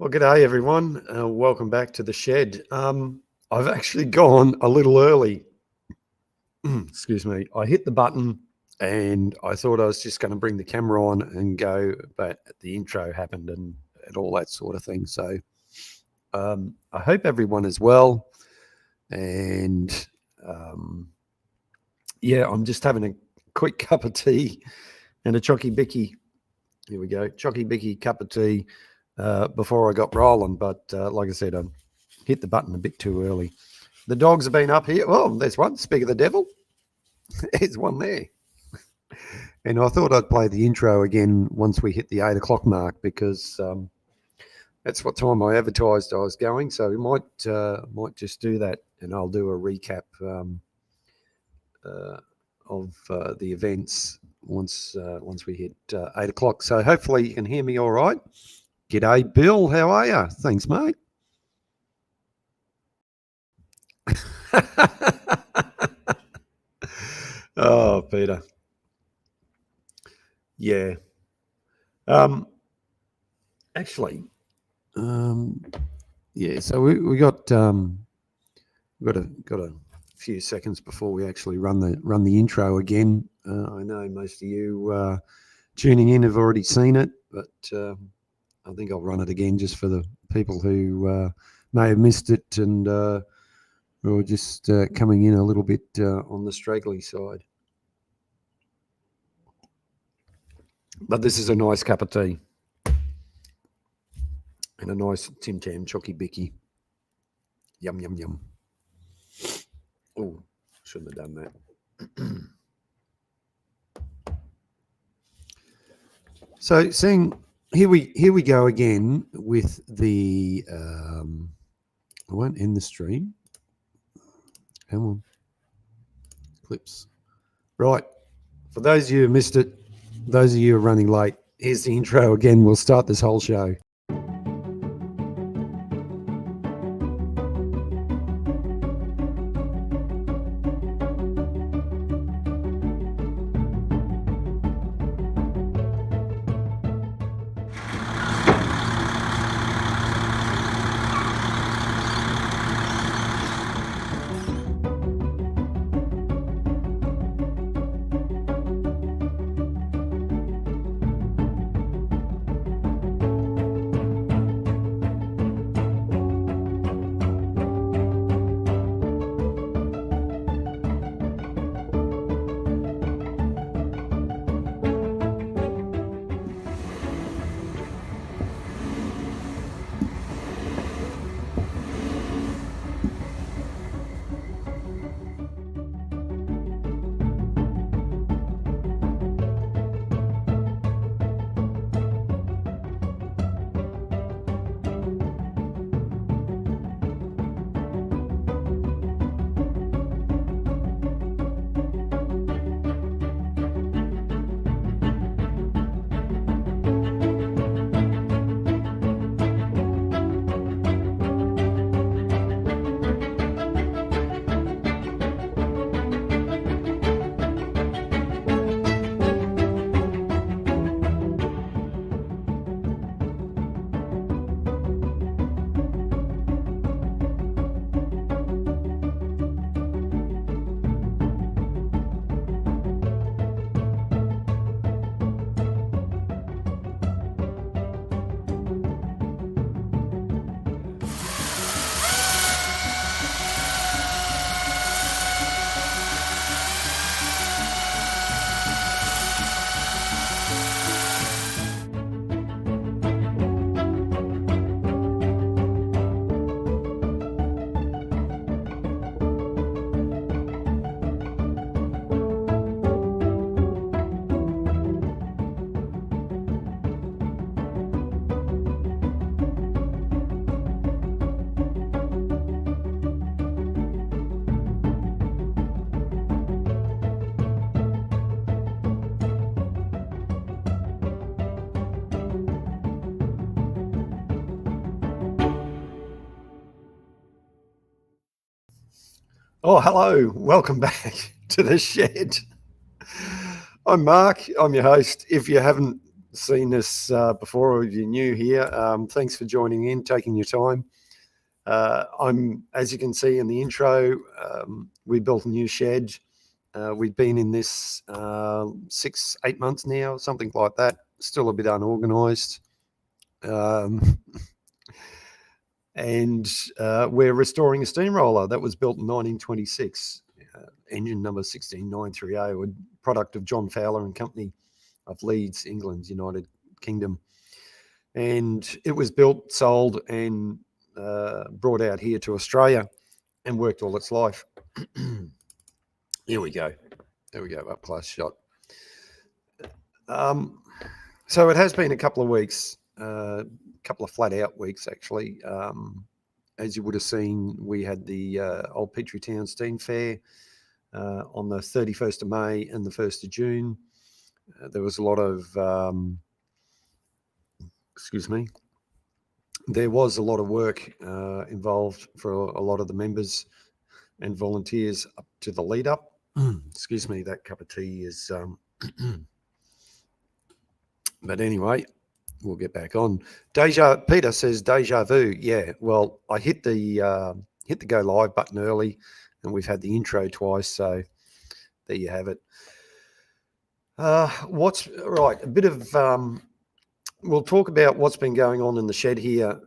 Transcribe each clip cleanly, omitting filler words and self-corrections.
Well, g'day everyone. Welcome back to the shed. I've actually gone a little early. Excuse me. I hit the button and I thought I was just going to bring the camera on and go, but the intro happened and all that sort of thing. So I hope everyone is well. And yeah, I'm just having a quick cup of tea and a chocky bicky. Here we go. Chocky bicky cup of tea. Before I got rolling, but like I said, I hit the button a bit too early. The dogs have been up here. Oh, there's one. Speak of the devil. There's one there. And I thought I'd play the intro again once we hit the 8 o'clock mark because that's what time I advertised I was going. So we might just do that, and I'll do a recap of the events once we hit 8 o'clock. So hopefully you can hear me all right. G'day, Bill. How are you? Thanks, mate. Oh, Peter. Yeah. Actually, yeah. So we got a few seconds before we actually run the intro again. I know most of you tuning in have already seen it, but I think I'll run it again just for the people who may have missed it and who are just coming in a little bit on the straggly side. But this is a nice cup of tea and a nice Tim Tam chocky bicky. Yum, yum, yum. Oh, shouldn't have done that. So seeing... Here we go again with the. I won't end the stream. Come on, clips. Right. For those of you who missed it, those of you who are running late, here's the intro again. We'll start this whole show. Oh, hello. Welcome back to the shed. I'm Mark. I'm your host. If you haven't seen this before, or if you're new here, thanks for joining in, taking your time. As you can see in the intro, we built a new shed. We've been in this 6-8 months now, something like that. Still a bit unorganised. And we're restoring a steamroller that was built in 1926, engine number 16930, a product of John Fowler and Company of Leeds, England, United Kingdom. And it was built, sold, and brought out here to Australia and worked all its life. Here we go. There we go, up close shot. So it has been a couple of weeks, a couple of flat out weeks, actually. As you would have seen, we had the Old Petrie Town Steam Fair on the 31st of May and the 1st of June. There was a lot of, there was a lot of work involved for a lot of the members and volunteers up to the lead up. Excuse me, that cup of tea is... But anyway, we'll get back on. Peter says deja vu. Yeah, well, I hit the go live button early, and we've had the intro twice, so there you have it. What's right? A bit of we'll talk about what's been going on in the shed here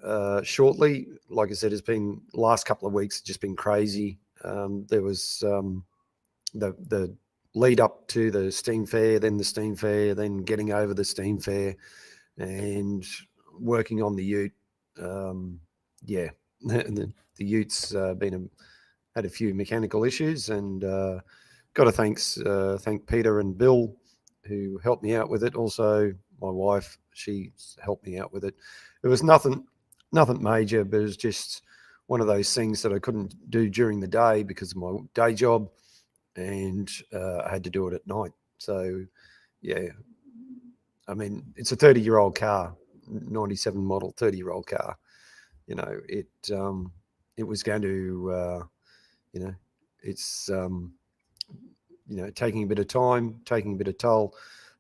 shortly. Like I said, it's been last couple of weeks just been crazy. There was the lead up to the steam fair, then the steam fair, then getting over the steam fair, and working on the ute. Yeah, the ute's had a few mechanical issues, and got to thank Peter and Bill who helped me out with it. Also, my wife, she helped me out with it. It was nothing major, but it was just one of those things that I couldn't do during the day because of my day job, and I had to do it at night. So, yeah, I mean, it's a 30-year-old car, 97 model, 30-year-old car. You know, it was going to, it's, taking a bit of time, taking a bit of toll.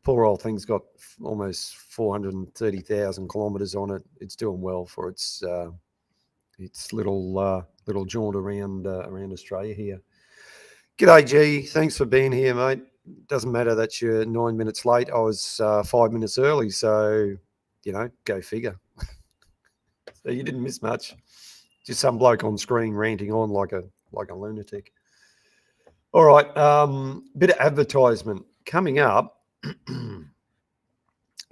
Poor old thing's got almost 430,000 kilometres on it. It's doing well for its little jaunt around Australia here. G'day, G. Thanks for being here, mate. Doesn't matter that you're 9 minutes late. I was 5 minutes early, so go figure. So you didn't miss much. Just some bloke on screen ranting on like a lunatic. All right, bit of advertisement coming up.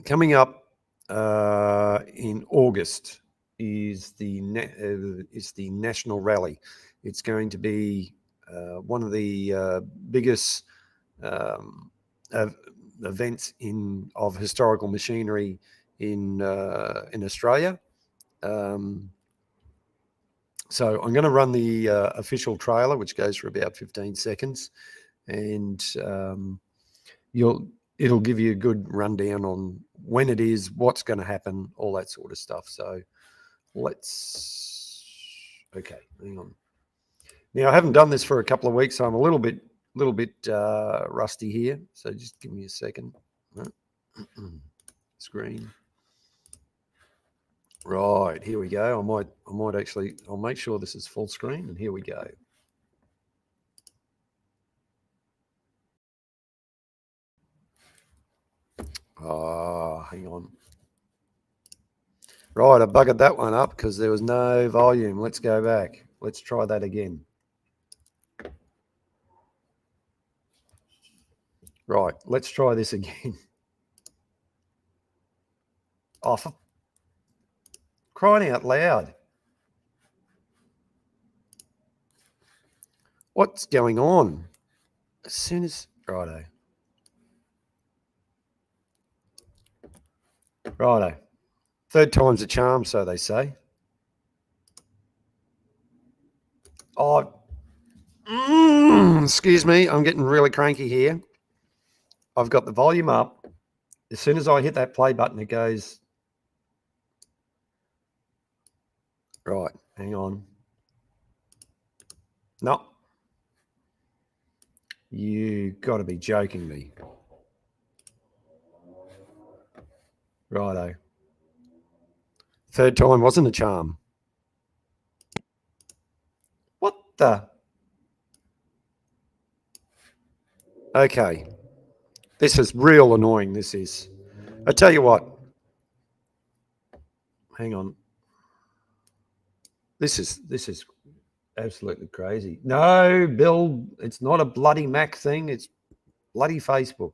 Coming up in August is the National Rally. It's going to be one of the biggest events of historical machinery in Australia. So I'm going to run the official trailer, which goes for about 15 seconds, and it'll give you a good rundown on when it is, what's going to happen, all that sort of stuff. So okay, hang on. Now, I haven't done this for a couple of weeks, so I'm a little bit rusty here. So just give me a second. Screen. Right, here we go. I might actually, I'll make sure this is full screen, and here we go. Hang on. Right, I buggered that one up because there was no volume. Let's go back. Let's try that again. Right, let's try this again. Oh, for crying out loud. What's going on? As soon as... Righto. Third time's a charm, so they say. Oh, excuse me. I'm getting really cranky here. I've got the volume up. As soon as I hit that play button, it goes... Right, hang on. No. You got to be joking me. Righto. Third time wasn't a charm. What the? Okay. This is real annoying, this is. I tell you what. Hang on. This is absolutely crazy. No, Bill, it's not a bloody Mac thing. It's bloody Facebook.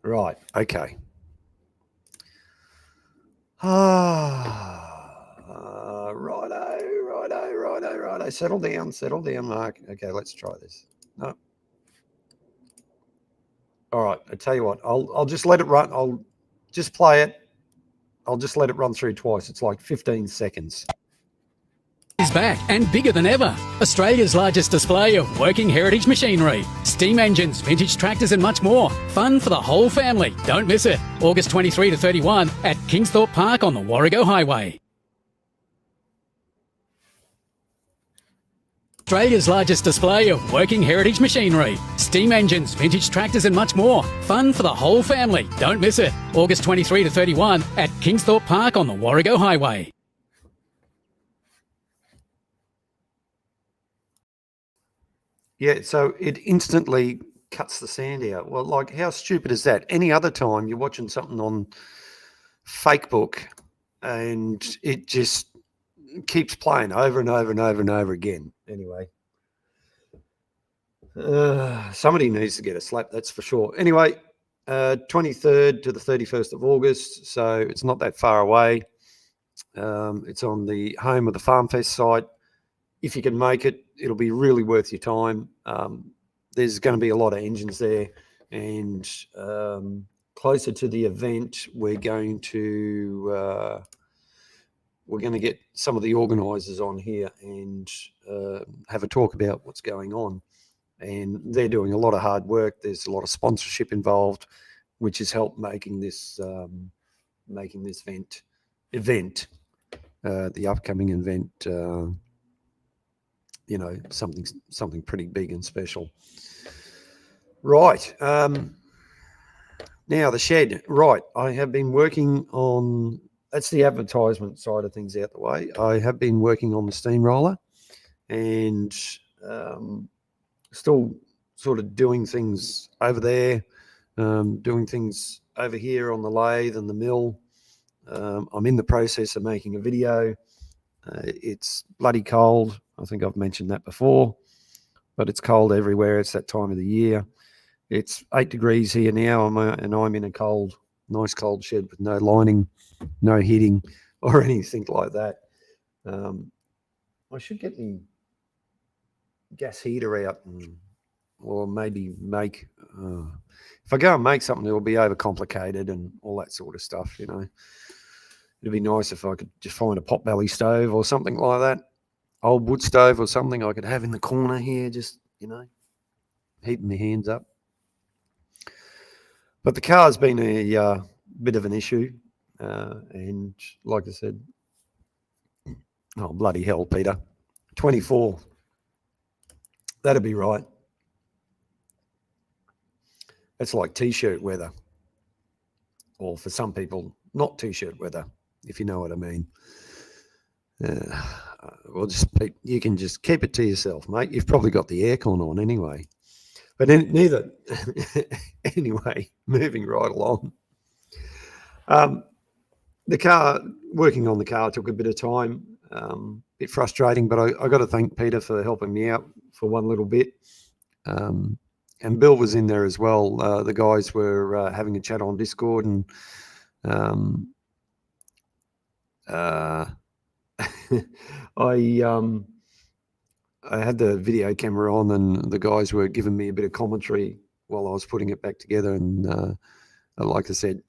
Right. Okay. Righto. Settle down, Mark. Okay, let's try this. No. All right. I tell you what. I'll just let it run. I'll just play it. I'll just let it run through twice. It's like 15 seconds. Is back and bigger than ever. Australia's largest display of working heritage machinery, steam engines, vintage tractors and much more. Fun for the whole family. Don't miss it. August 23 to 31 at Kingsthorpe Park on the Warrego Highway. Australia's largest display of working heritage machinery, steam engines, vintage tractors and much more. Fun for the whole family. Don't miss it. August 23 to 31 at Kingsthorpe Park on the Warrego Highway. Yeah, so it instantly cuts the sand out. Well, like, how stupid is that? Any other time you're watching something on Facebook and it just keeps playing over and over again. Anyway, somebody needs to get a slap, that's for sure. Anyway, 23rd to the 31st of August, so it's not that far away. It's on the home of the Farm Fest site. If you can make it, it'll be really worth your time. There's going to be a lot of engines there, and closer to the event, we're going to get some of the organisers on here and have a talk about what's going on. And they're doing a lot of hard work. There's a lot of sponsorship involved, which has helped making this event, the upcoming event. Something pretty big and special. Right. Now the shed. Right. I have been working on, that's the advertisement side of things out the way. I have been working on the steamroller and still sort of doing things over there, doing things over here on the lathe and the mill. I'm in the process of making a video. It's bloody cold. I think I've mentioned that before, but it's cold everywhere. It's that time of the year. It's 8 degrees here now, and I'm in a nice cold shed with no lining, no heating or anything like that. I should get the gas heater out or maybe make, if I go and make something, it'll be overcomplicated and all that sort of stuff, you know. It'd be nice if I could just find a potbelly stove or something like that. Old wood stove or something I could have in the corner here, just, heating my hands up. But the car's been a bit of an issue. And like I said, oh, bloody hell, Peter. 24. That'd be right. That's like T-shirt weather. Or for some people, not T-shirt weather, if you know what I mean. Well, you can just keep it to yourself, mate. You've probably got the aircon on anyway. But neither. Anyway, moving right along. Working on the car took a bit of time, a bit frustrating, but I got to thank Peter for helping me out for one little bit. And Bill was in there as well. The guys were having a chat on Discord, and I had the video camera on, and the guys were giving me a bit of commentary while I was putting it back together. And like I said,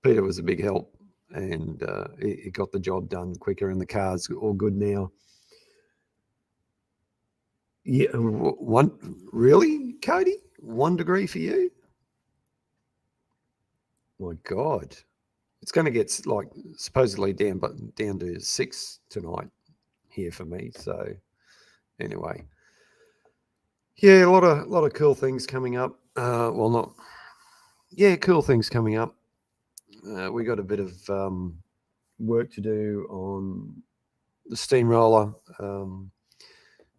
Peter was a big help, and it got the job done quicker, and the car's all good now. Yeah, really, Cody? 1 degree for you? My God. It's going to get supposedly down to 6 tonight. here for me. So anyway, yeah, a lot of cool things coming up. Cool things coming up. We got a bit of work to do on the steamroller.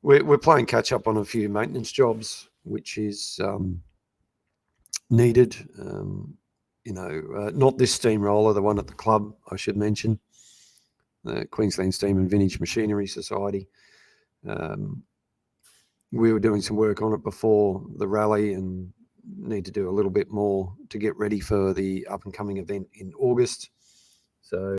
We're playing catch up on a few maintenance jobs, which is needed. Not this steamroller, the one at the club, I should mention, the Queensland Steam and Vintage Machinery Society. We were doing some work on it before the rally and need to do a little bit more to get ready for the up and coming event in August. So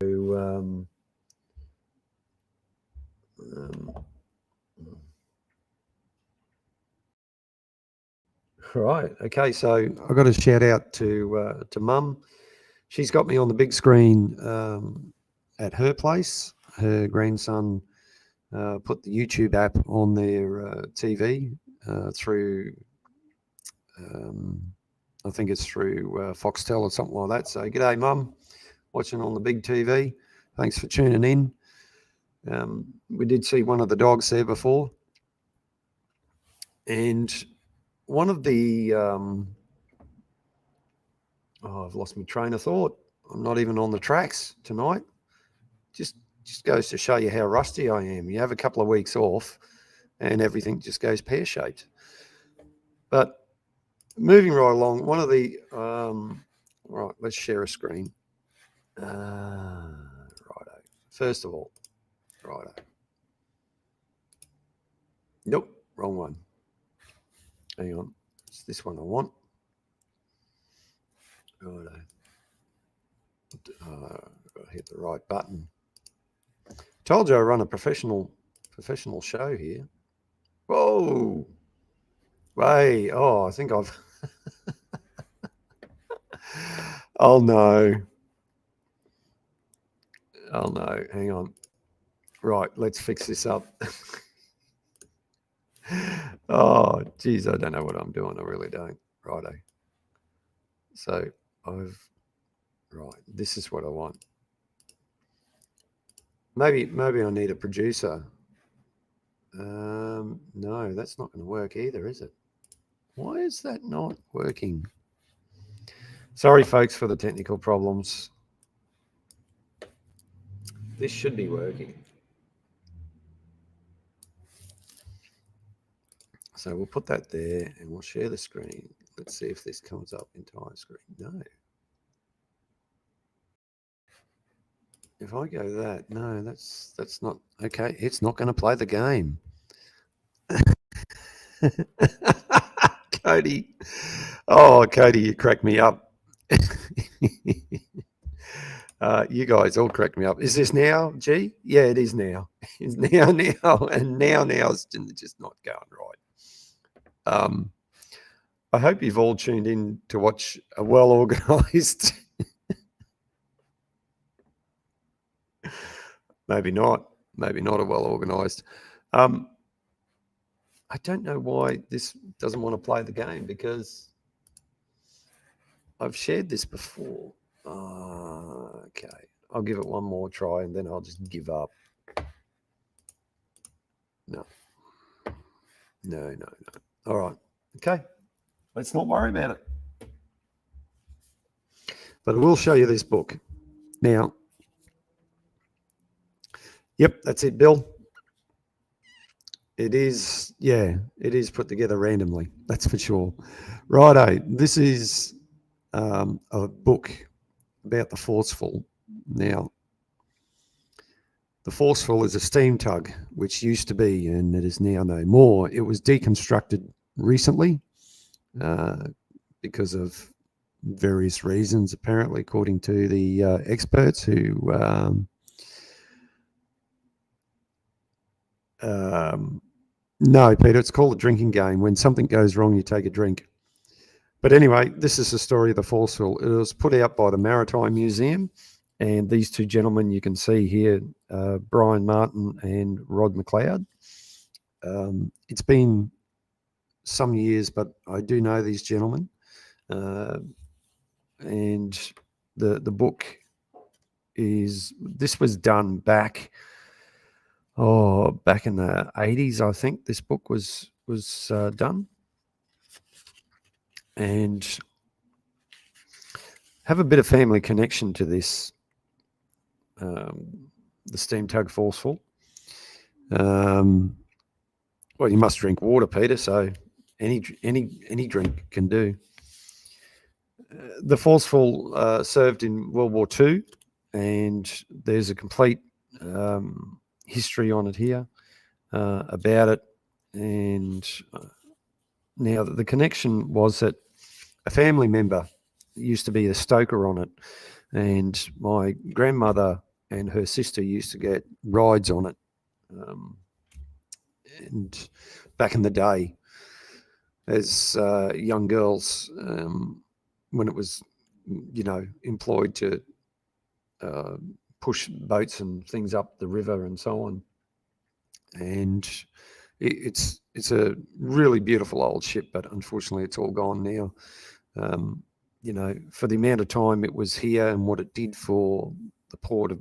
right. Okay. So I got a shout out to Mum. She's got me on the big screen at her place. Her grandson put the YouTube app on their TV through, I think it's through Foxtel or something like that. So g'day, Mum, watching on the big TV. Thanks for tuning in. We did see one of the dogs there before. And one of the, I've lost my train of thought. I'm not even on the tracks tonight. Just goes to show you how rusty I am. You have a couple of weeks off and everything just goes pear-shaped. But moving right along, one of the, right, let's share a screen. Righto. First of all, righto. Nope, wrong one. Hang on, it's this one I want. Righto. Hit the right button. Told you I run a professional show here. Whoa. Hey, I think I've... Oh no, hang on. Right, let's fix this up. Oh, geez, I don't know what I'm doing. I really don't. Righto. So right, this is what I want. Maybe I need a producer. No, that's not going to work either, is it? Why is that not working? Sorry, folks, for the technical problems. This should be working. So we'll put that there and we'll share the screen. Let's see if this comes up entire screen. No. If I go that, no, that's not okay. It's not going to play the game. Cody. Oh, Cody, you cracked me up. You guys all cracked me up. Is this now, G? Yeah, it is now. It's now, and now is just not going right. I hope you've all tuned in to watch a well-organised... Maybe not a well-organised. I don't know why this doesn't want to play the game because I've shared this before. Okay, I'll give it one more try and then I'll just give up. No. All right. Okay. Let's not worry about it. But I will show you this book. Now, yep, that's it, Bill. It is put together randomly. That's for sure. Righto. This is a book about the Forceful. Now, the Forceful is a steam tug, which used to be, and it is now no more. It was deconstructed recently because of various reasons, apparently, according to the experts who no, Peter, it's called a drinking game. When something goes wrong, you take a drink. But anyway, this is the story of the Forceful. It was put out by the Maritime Museum, and these two gentlemen you can see here, Brian Martin and Rod McLeod. It's been some years, but I do know these gentlemen. And the book this was done back, back in the 80s, I think this book was done, and have a bit of family connection to this. The Steam Tug Forceful. Well, you must drink water, Peter. So any drink can do. The Forceful served in World War II, and there's a complete history on it here about it. And now the connection was that a family member used to be a stoker on it, and my grandmother and her sister used to get rides on it. And back in the day, as young girls, when it was, employed to push boats and things up the river and so on. And it's a really beautiful old ship, but unfortunately it's all gone now. For the amount of time it was here and what it did for the port of,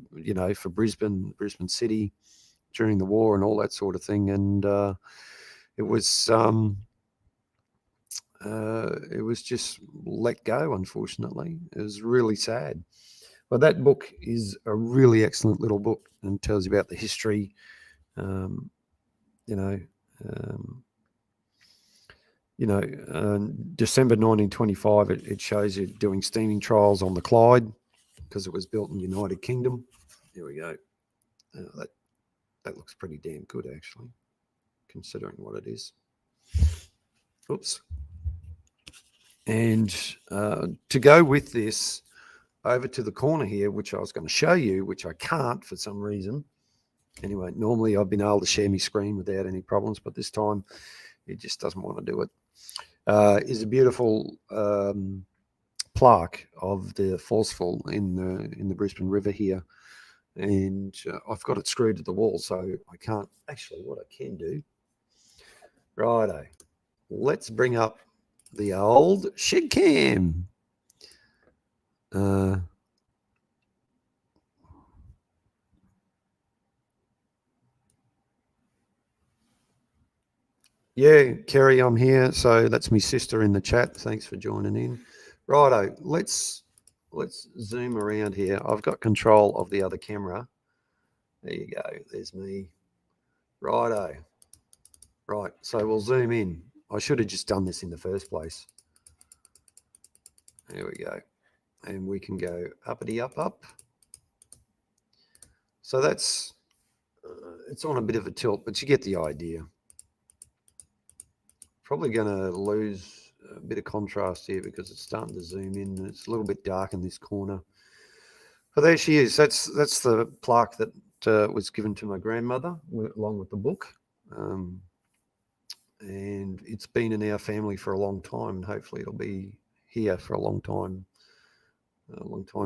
for Brisbane City during the war and all that sort of thing. And it was just let go, unfortunately. It was really sad. But that book is a really excellent little book and tells you about the history, December 1925, it shows you doing steaming trials on the Clyde because it was built in the United Kingdom. Here we go. That looks pretty damn good, actually, considering what it is. Oops. And to go with this, over to the corner here, which I was going to show you, which I can't for some reason. Anyway, normally I've been able to share my screen without any problems, but this time it just doesn't want to do it. Is a beautiful plaque of the Forceful in the Brisbane River here. And I've got it screwed to the wall, so I can't. Actually, what I can do, righto, let's bring up the old shed cam. Yeah, Kerry, I'm here. So that's my sister in the chat. Thanks for joining in. Righto, let's zoom around here. I've got control of the other camera. There you go. There's me. Righto. Right, so we'll zoom in. I should have just done this in the first place. There we go. And we can go uppity up. So that's, it's on a bit of a tilt, but you get the idea. Probably going to lose a bit of contrast here because it's starting to zoom in. It's a little bit dark in this corner. But there she is. That's the plaque that was given to my grandmother along with the book. And it's been in our family for a long time, and hopefully it'll be here for a long time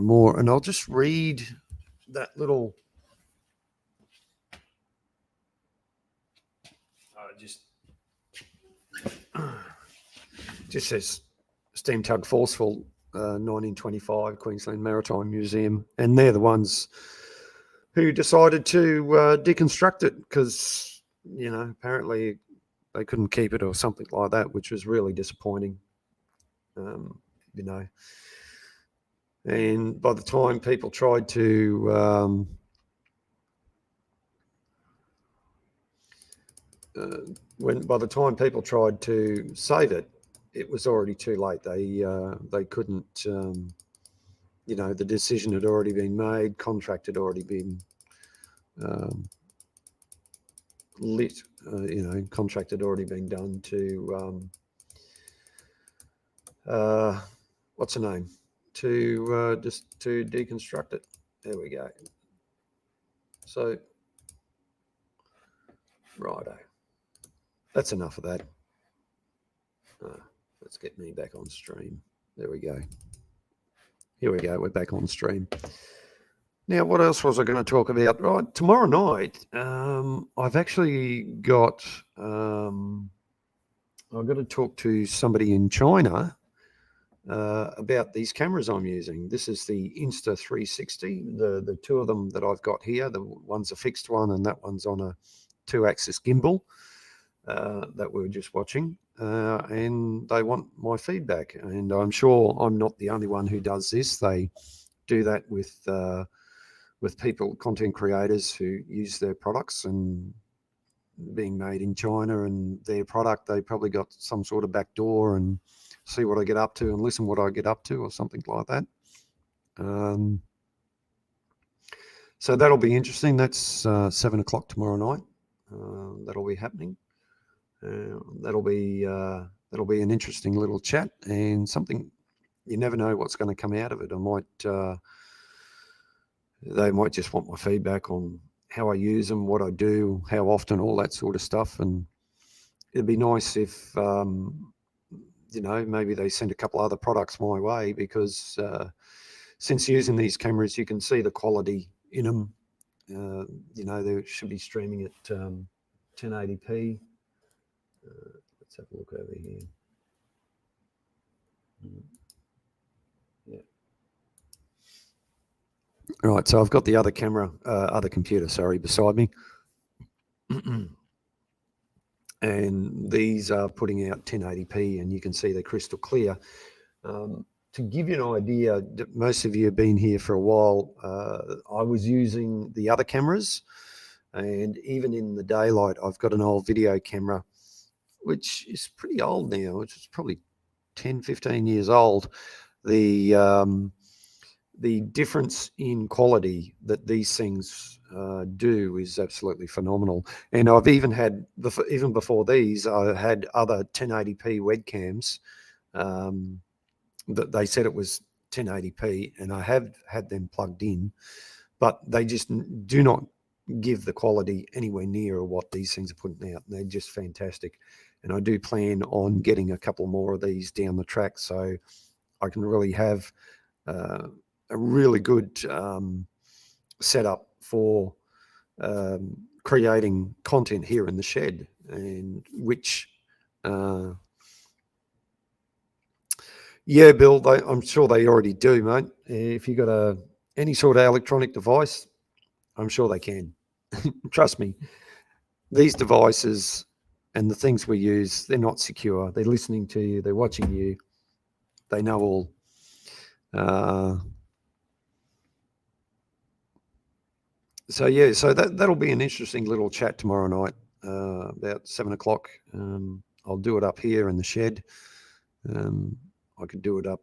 more. And I'll just read that little. Just says Steam Tug Forceful, 1925, Queensland Maritime Museum, and they're the ones who decided to deconstruct it because apparently they couldn't keep it or something like that, which was really disappointing. And by the time people tried to by the time people tried to save it, it was already too late. They couldn't. The decision had already been made. Contract had already been lit. Contract had already been done to what's her name? To deconstruct it. There we go. So, righto. That's enough of that. Let's get me back on stream. There we go. Here we go. We're back on stream. Now, what else was I going to talk about? Right, tomorrow night, I've actually got. I've got to talk to somebody in China about these cameras I'm using. This is the Insta360, the two of them that I've got here. The one's a fixed one and that one's on a 2-axis gimbal that we were just watching. And they want my feedback. And I'm sure I'm not the only one who does this. They do that with people, content creators who use their products and being made in China and their product, they probably got some sort of back door and see what I get up to and listen what I get up to or something like that. So that'll be interesting. That's 7 o'clock tomorrow night. That'll be happening. That'll be an interesting little chat and something you never know what's going to come out of it. They might just want my feedback on how I use them, what I do, how often, all that sort of stuff. And it'd be nice if, maybe they send a couple other products my way, because since using these cameras, you can see the quality in them. They should be streaming at 1080p. Let's have a look over here. Yeah. Right, so I've got the other computer, beside me. And these are putting out 1080p and you can see they're crystal clear. To give you an idea, most of you have been here for a while. I was using the other cameras, and even in the daylight, I've got an old video camera, which is pretty old now, which is probably 10, 15 years old. The difference in quality that these things do is absolutely phenomenal. And I've even had, even before these, I had other 1080p webcams that they said it was 1080p, and I have had them plugged in, but they just do not give the quality anywhere near what these things are putting out. They're just fantastic. And I do plan on getting a couple more of these down the track, so I can really have a really good setup for creating content here in the shed, and which yeah, Bill, I'm sure they already do, mate. If you got any sort of electronic device, I'm sure they can. Trust me, these devices and the things we use, they're not secure. They're listening to you, they're watching you, they know all. So yeah, so that'll be an interesting little chat tomorrow night, about 7 o'clock. I'll do it up here in the shed. I could do it up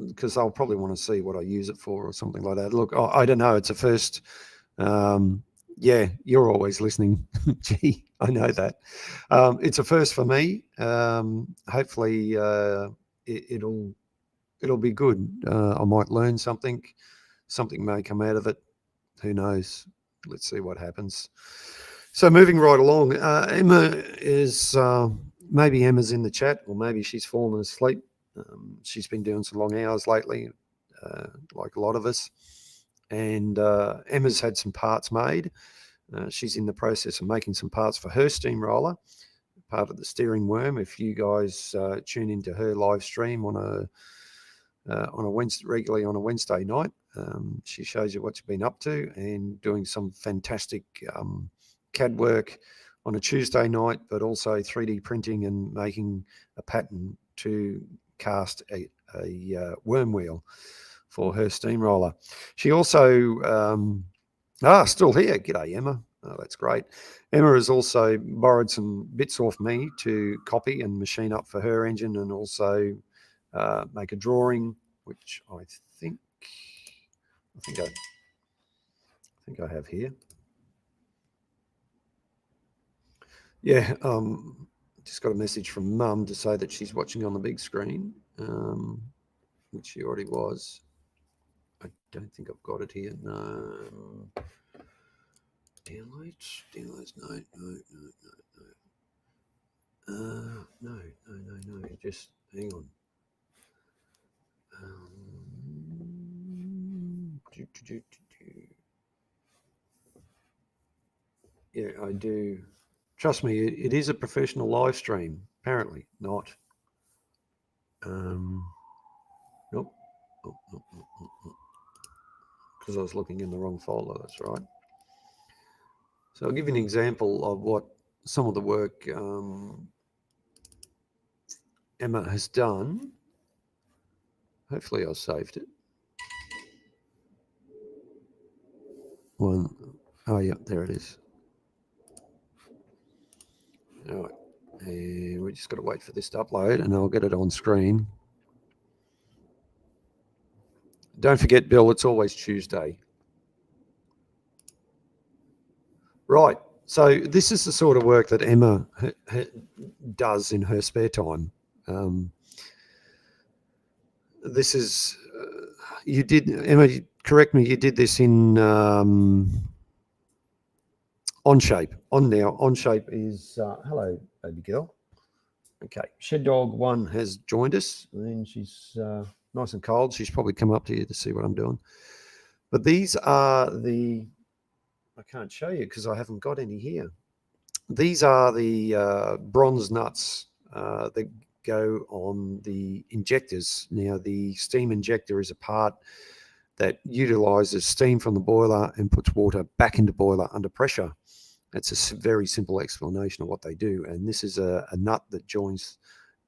because I'll probably want to see what I use it for or something like that. Look, I don't know. It's a first. Yeah, you're always listening. Gee, I know that. It's a first for me. Hopefully, it'll be good. I might learn something. Something may come out of it. Who knows? Let's see what happens. So moving right along, Emma is maybe Emma's in the chat, or maybe she's fallen asleep. She's been doing some long hours lately, like a lot of us. And Emma's had some parts made. She's in the process of making some parts for her steamroller, part of the steering worm. If you guys tune into her live stream on a Wednesday, regularly on a Wednesday night, she shows you what she's been up to, and doing some fantastic CAD work on a Tuesday night, but also 3D printing and making a pattern to cast a worm wheel for her steamroller. She also still here. G'day, Emma. Oh, that's great. Emma has also borrowed some bits off me to copy and machine up for her engine, and also make a drawing, which I think I have here. Yeah, just got a message from Mum to say that she's watching on the big screen, which she already was. I don't think I've got it here. No. Downloads, no. No. Just hang on. Yeah, I do. Trust me, it is a professional live stream. Apparently not. because I was looking in the wrong folder. That's right. So I'll give you an example of what some of the work Emma has done. Hopefully I saved it. Oh yeah, there it is. All right, and we just got to wait for this to upload, and I'll get it on screen. Don't forget, Bill, it's always Tuesday. Right, so this is the sort of work that Emma does in her spare time. This is, you did, Emma, correct me, you did this in OnShape. OnShape is, hello, baby girl. Okay, Shed Dog 1 has joined us, and she's nice and cold. She's probably come up to you to see what I'm doing. But these are the, I can't show you because I haven't got any here. These are the bronze nuts that go on the injectors. Now, the steam injector is a part that utilizes steam from the boiler and puts water back into boiler under pressure. That's a very simple explanation of what they do. And this is a nut that joins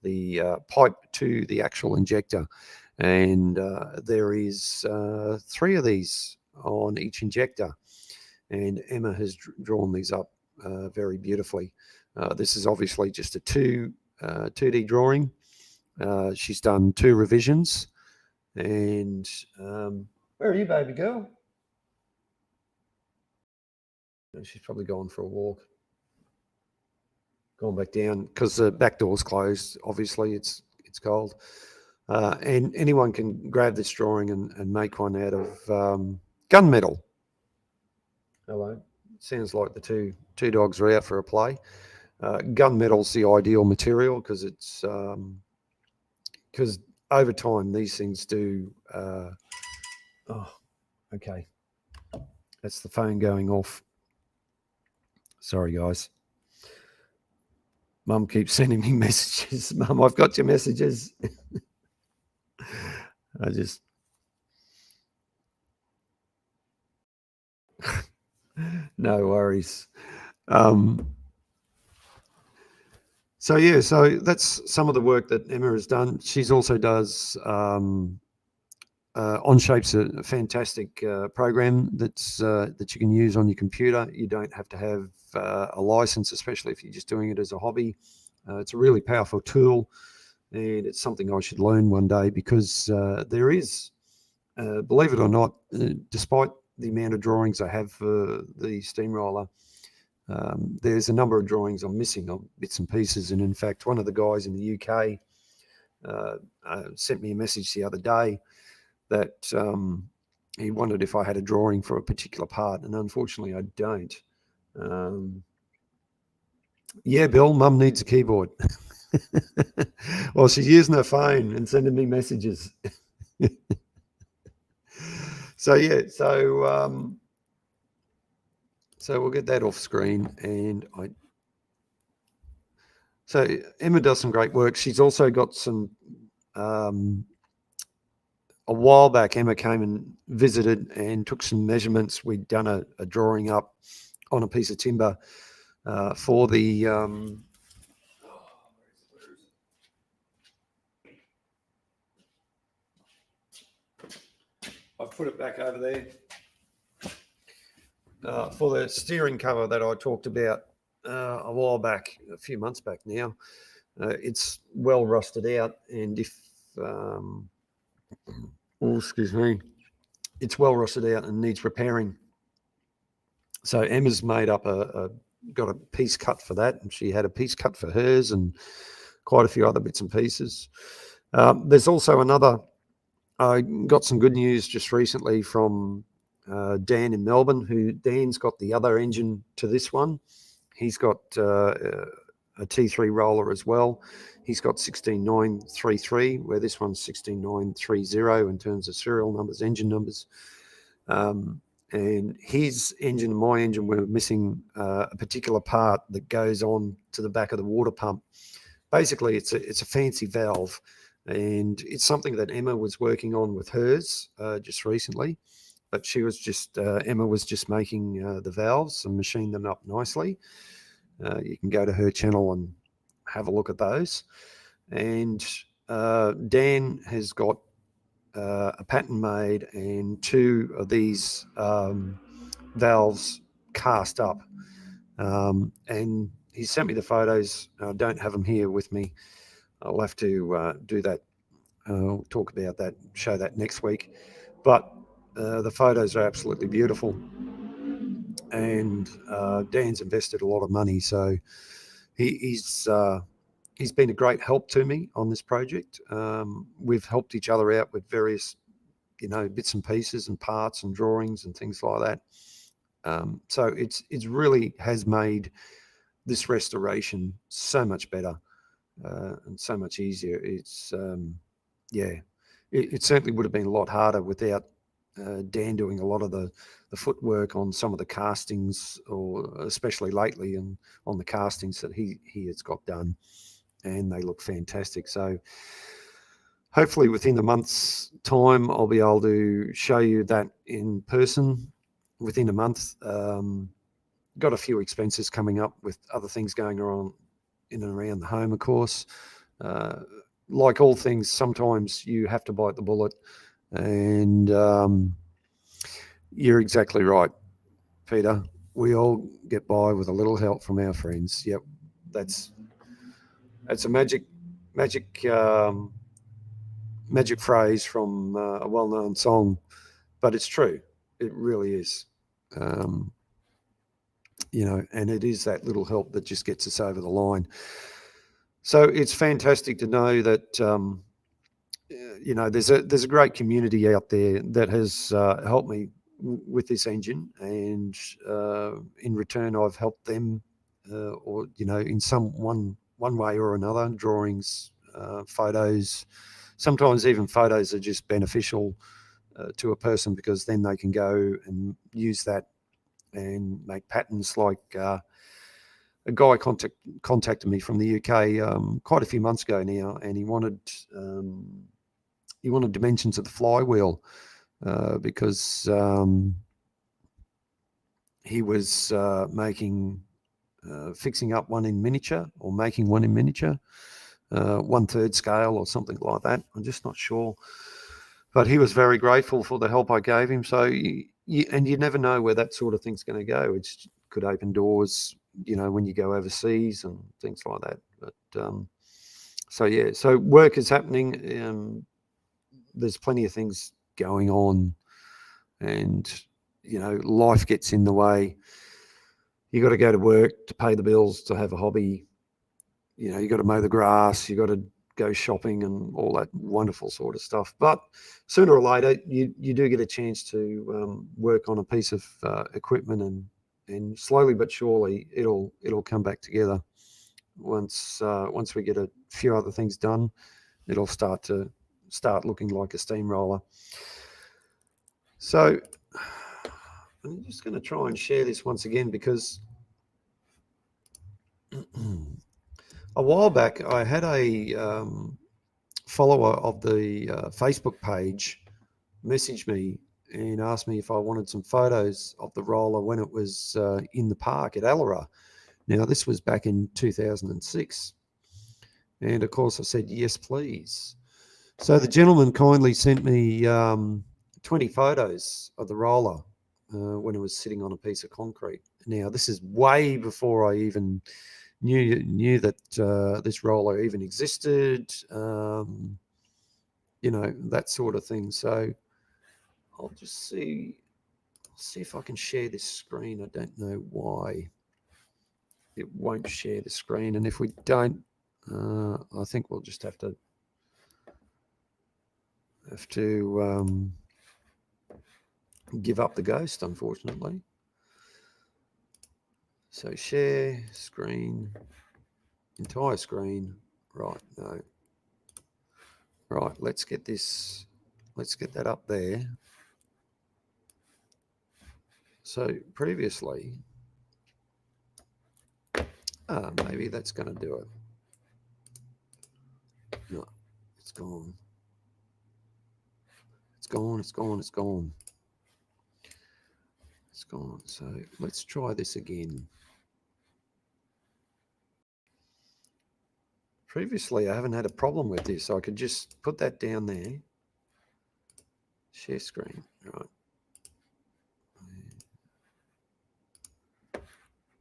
the pipe to the actual injector. And there is 3 of these on each injector. And Emma has drawn these up very beautifully. This is obviously just a 2D drawing. She's done 2 revisions. And where are you, baby girl? She's probably gone for a walk. Gone back down because the back door's closed. Obviously, it's cold. And anyone can grab this drawing and make one out of gunmetal. Hello. Sounds like the two dogs are out for a play. Gunmetal's the ideal material because it's because over time these things do. Oh, okay. That's the phone going off. Sorry, guys. Mum keeps sending me messages. Mum, I've got your messages. I just... No worries. So that's some of the work that Emma has done. She's also does OnShape's a fantastic program that's that you can use on your computer. You don't have to have a license, especially if you're just doing it as a hobby. It's a really powerful tool, and it's something I should learn one day because there is, believe it or not, despite the amount of drawings I have for the steamroller, there's a number of drawings I'm missing on bits and pieces. And in fact, one of the guys in the UK sent me a message the other day that he wondered if I had a drawing for a particular part, and unfortunately I don't. Yeah, Bill, Mum needs a keyboard. Well, she's using her phone and sending me messages. So we'll get that off screen, and so Emma does some great work. She's also got some. A while back, Emma came and visited and took some measurements. We'd done a drawing up on a piece of timber for the. I've put it back over there. For the steering cover that I talked about a while back, a few months back now. It's well rusted out, and if excuse me, it's well rusted out and needs repairing. So Emma's made up got a piece cut for that, and she had a piece cut for hers and quite a few other bits and pieces. There's also another, I got some good news just recently from Dan in Melbourne, Dan's got the other engine to this one. He's got a T3 roller as well. He's got 16933, where this one's 16930 in terms of serial numbers, engine numbers. And his engine and my engine were missing a particular part that goes on to the back of the water pump. Basically, it's a fancy valve, And it's something that Emma was working on with hers just recently. But she was just, Emma was just making the valves and machined them up nicely. You can go to her channel and have a look at those. And Dan has got a pattern made and 2 of these valves cast up. And he sent me the photos. I don't have them here with me. I'll have to do that. Talk about that, show that next week. But the photos are absolutely beautiful. And Dan's invested a lot of money, so he's been a great help to me on this project. We've helped each other out with various, bits and pieces and parts and drawings and things like that. So it's really has made this restoration so much better and so much easier. It's it certainly would have been a lot harder without Dan doing a lot of the footwork on some of the castings, or especially lately, and on the castings that he has got done, and they look fantastic. So hopefully within a month's time, I'll be able to show you that in person within a month. Got a few expenses coming up with other things going on in and around the home, of course. Like all things, sometimes you have to bite the bullet, and you're exactly right, Peter. We all get by with a little help from our friends. Yep, that's a magic phrase from a well-known song, but it's true. It really is. And it is that little help that just gets us over the line. So it's fantastic to know that there's a great community out there that has helped me with this engine, and in return I've helped them, or in some one way or another, drawings, photos. Sometimes even photos are just beneficial to a person, because then they can go and use that and make patterns. Like a guy contacted me from the UK quite a few months ago now, and he wanted dimensions of the flywheel because he was fixing up one in miniature, or making one in miniature, 1/3 scale or something like that. I'm just not sure. But he was very grateful for the help I gave him. So, and you never know where that sort of thing's going to go. It could open doors, when you go overseas and things like that. But so work is happening. There's plenty of things going on, and life gets in the way. You got to go to work to pay the bills, to have a hobby. You got to mow the grass. You got to go shopping and all that wonderful sort of stuff. But sooner or later, you do get a chance to work on a piece of equipment, and slowly but surely it'll come back together. Once we get a few other things done, it'll start looking like a steamroller. So I'm just going to try and share this once again, because a while back I had a follower of the Facebook page message me and asked me if I wanted some photos of the roller when it was in the park at Alara. Now, this was back in 2006. And of course I said, yes, please. So the gentleman kindly sent me 20 photos of the roller when it was sitting on a piece of concrete. Now, this is way before I even knew that this roller even existed, that sort of thing. So I'll just see if I can share this screen. I don't know why it won't share the screen, and if we don't, I think we'll just have to give up the ghost, unfortunately. So share screen, entire screen. Right, no. Right, let's get that up there. So previously, maybe that's going to do it. No, It's gone. It's gone. It's gone. It's gone. It's gone. So let's try this again. Previously, I haven't had a problem with this. I could just put that down there. Share screen. Right.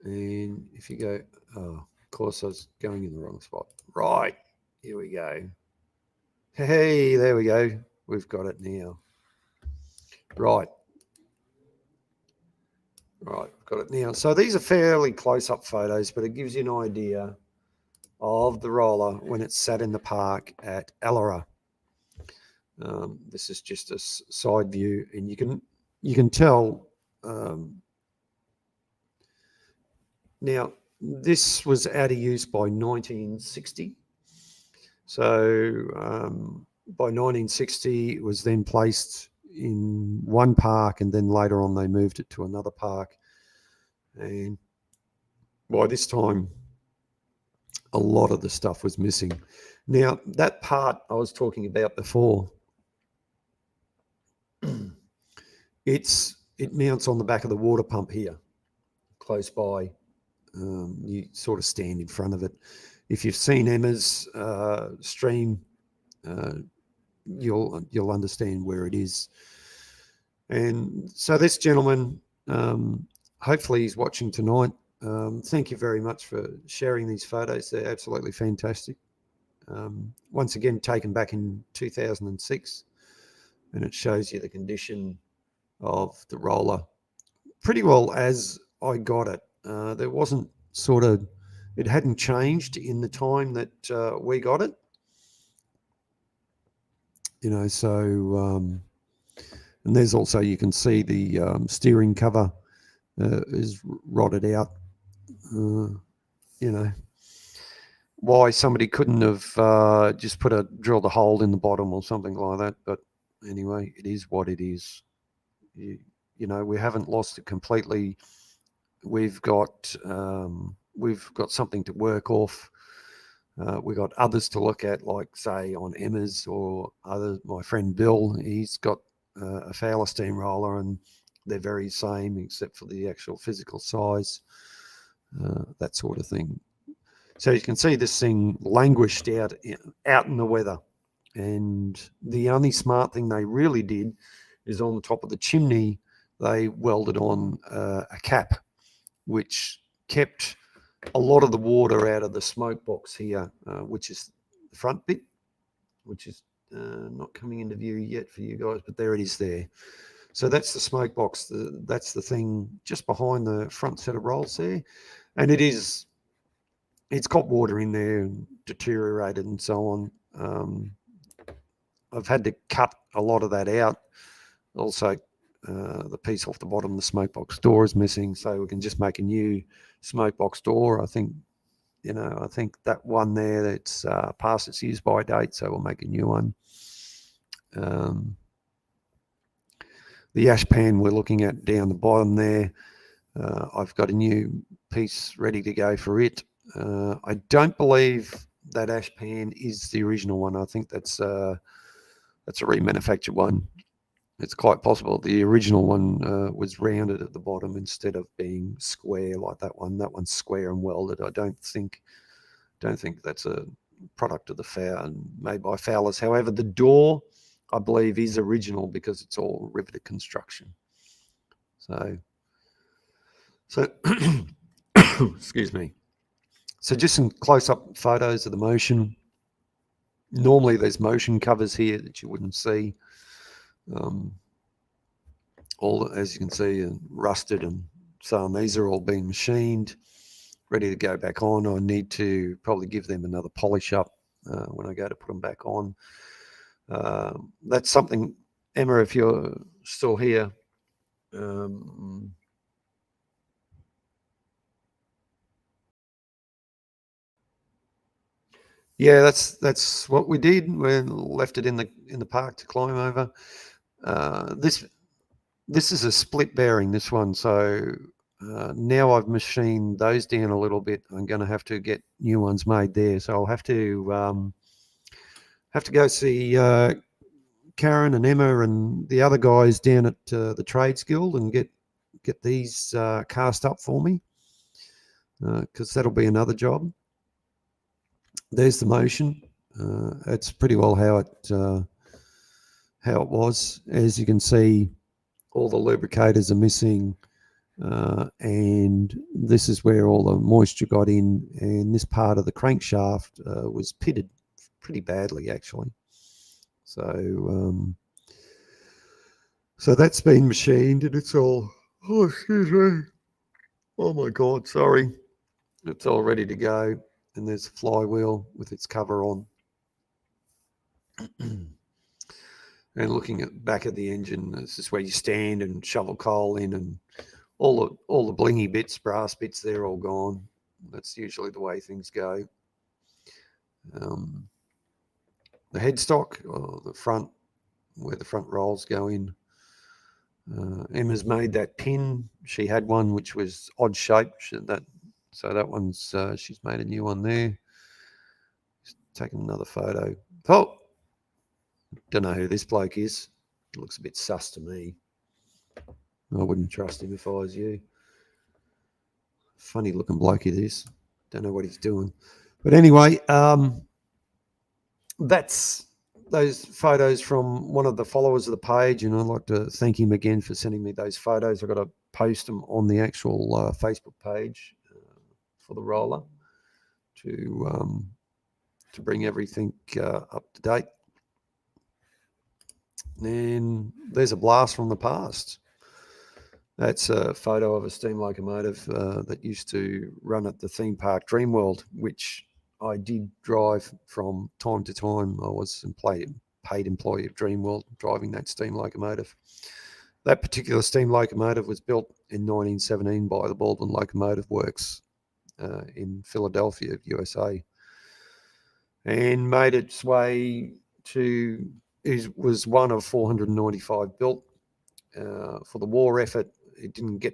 And if you go, oh, of course I was going in the wrong spot. Right. Here we go. Hey, there we go. We've got it now. Right. Right, got it now. So these are fairly close-up photos, but it gives you an idea of the roller when it's sat in the park at Ellery. This is just a side view, and you can tell. Now, this was out of use by 1960. So by 1960, it was then placed in one park, and then later on they moved it to another park. And by this time, a lot of the stuff was missing. Now, that part I was talking about before, it mounts on the back of the water pump here, close by. You sort of stand in front of it. If you've seen Emma's stream, you'll understand where it is. And so this gentleman, hopefully he's watching tonight. Thank you very much for sharing these photos. They're absolutely fantastic. Once again, taken back in 2006, and it shows you the condition of the roller pretty well as I got it. There wasn't it hadn't changed in the time that we got it. And there's also, you can see the steering cover is rotted out. Why somebody couldn't have just drilled a hole in the bottom or something like that. But anyway, it is what it is. We haven't lost it completely. We've got something to work off. We've got others to look at, like say on Emma's or others. My friend Bill, he's got a Fowler steamroller, and they're very same except for the actual physical size, that sort of thing. So you can see this thing languished out in the weather. And the only smart thing they really did is on the top of the chimney, they welded on a cap, which kept a lot of the water out of the smoke box here, which is the front bit, which is not coming into view yet for you guys, but there it is there. So that's the smoke box. That's the thing just behind the front set of rolls there. And it's got water in there and deteriorated and so on. I've had to cut a lot of that out. Also, the piece off the bottom, the smoke box door is missing, so we can just make a new smoke box door. I think that one there, that's past its use by date, so we'll make a new one. The ash pan we're looking at down the bottom there, I've got a new piece ready to go for it. I don't believe that ash pan is the original one. I think that's a remanufactured one. It's quite possible the original one was rounded at the bottom instead of being square like that one. That one's square and welded. I don't think that's a product of the Fowler, made by Fowlers. However, the door, I believe, is original because it's all riveted construction. So excuse me. So just some close-up photos of the motion. Normally there's motion covers here that you wouldn't see. All, as you can see, rusted and so on. These are all being machined, ready to go back on. I need to probably give them another polish up when I go to put them back on. That's something, Emma, if you're still here, yeah, that's what we did. We left it in the park to climb over. This is a split bearing, this one. So now I've machined those down a little bit. I'm going to have to get new ones made there. So I'll have to have to go see Karen and Emma and the other guys down at the Trades Guild and get these cast up for me, because that'll be another job. There's the motion. It's pretty well how it was. As you can see, all the lubricators are missing, and this is where all the moisture got in, and this part of the crankshaft was pitted pretty badly, actually. So so that's been machined, and it's all, oh, excuse me, oh my God, sorry, it's all ready to go. And there's a flywheel with its cover on. And looking at back of the engine, this is where you stand and shovel coal in, and all the blingy bits, brass bits, they're all gone. That's usually the way things go. The headstock, or the front, where the front rolls go in. Emma's made that pin. She had one which was odd shape. So that one's, she's made a new one there. Just taking another photo. Oh, don't know who this bloke is. Looks a bit sus to me. I wouldn't trust him if I was you. Funny looking bloke it is. Don't know what he's doing. But anyway, that's those photos from one of the followers of the page, and I'd like to thank him again for sending me those photos. I've got to post them on the actual Facebook page for the roller to bring everything up to date. And there's a blast from the past. That's a photo of a steam locomotive that used to run at the theme park Dreamworld, which I did drive from time to time. I was a paid employee of Dreamworld, driving that steam locomotive. That particular steam locomotive was built in 1917 by the Baldwin Locomotive Works in Philadelphia, USA, and made its way to, was one of 495 built for the war effort. It didn't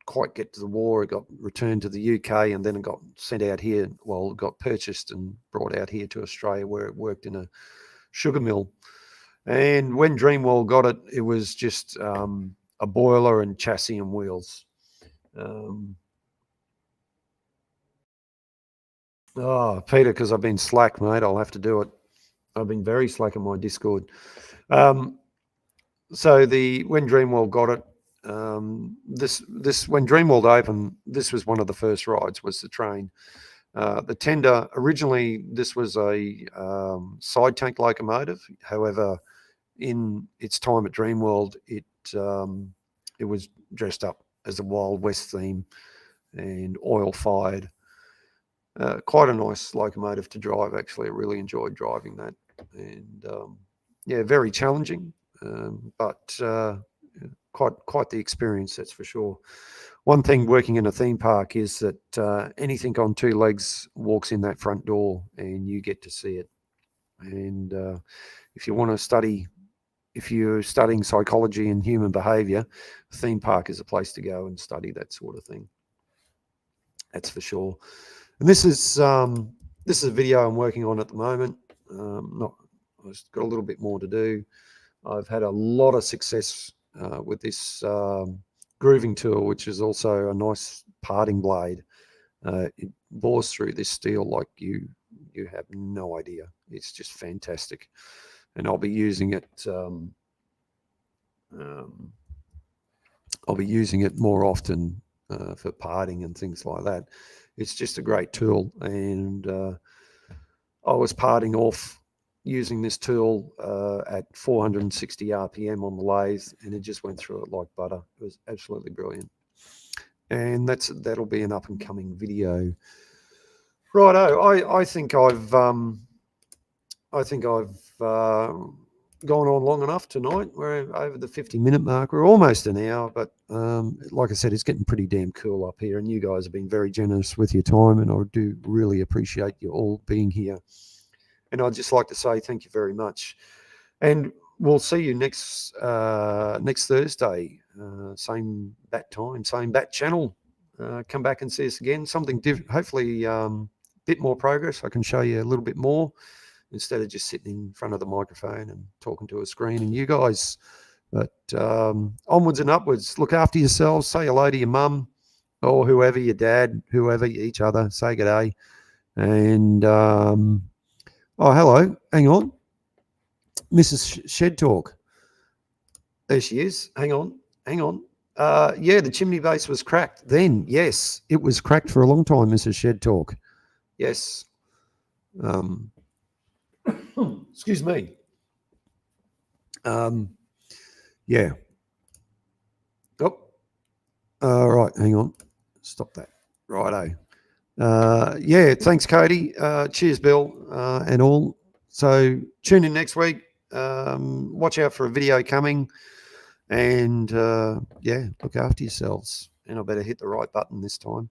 quite get to the war. It got returned to the UK, and then it got sent out here. Well, it got purchased and brought out here to Australia, where it worked in a sugar mill. And when Dreamworld got it, it was just a boiler and chassis and wheels. Oh, Peter, because I've been slack, mate. I'll have to do it. I've been very slack on my Discord. So when Dreamworld got it, when Dreamworld opened, this was one of the first rides, was the train. The tender, originally this was a side tank locomotive. However, in its time at Dreamworld, it was dressed up as a Wild West theme and oil fired. Quite a nice locomotive to drive, actually. I really enjoyed driving that, and yeah, very challenging, but quite the experience, that's for sure. One thing working in a theme park is that anything on two legs walks in that front door, and you get to see it. And if you want to study, if you're studying psychology and human behavior, theme park is a place to go and study that sort of thing. That's for sure. And this is a video I'm working on at the moment. I've just got a little bit more to do. I've had a lot of success with this grooving tool, which is also a nice parting blade. It bores through this steel like you have no idea. It's just fantastic, and I'll be using it. I'll be using it more often for parting and things like that. It's just a great tool, and I was parting off using this tool at 460 RPM on the lathe, and it just went through it like butter. It was absolutely brilliant, and that'll be an up and coming video. Righto, I think I've gone on long enough tonight. We're over the 50-minute mark. We're almost an hour, but like I said, it's getting pretty damn cool up here, and you guys have been very generous with your time, and I do really appreciate you all being here. And I'd just like to say thank you very much. And we'll see you next Thursday, same bat time, same bat channel. Come back and see us again. Something different, hopefully bit more progress. I can show you a little bit more. instead of just sitting in front of the microphone and talking to a screen and you guys. But onwards and upwards. Look after yourselves. Say hello to your mum or whoever, your dad, whoever, each other. Say good day. And, oh, hello. Hang on. Mrs. Shed Talk. There she is. Hang on. Yeah, the chimney base was cracked then. Yes, it was cracked for a long time, Mrs. Shed Talk. Yes. Excuse me. Yeah. Oh. Right. Hang on. Stop that. Righto. Yeah. Thanks, Cody. Cheers, Bill, and all. So tune in next week. Watch out for a video coming. And yeah, look after yourselves. And I better hit the right button this time.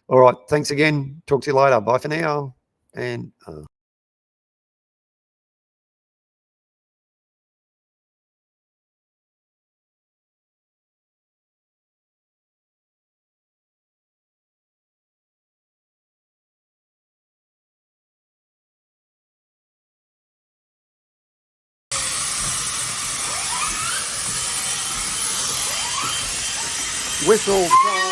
All right. Thanks again. Talk to you later. Bye for now. And whistle time.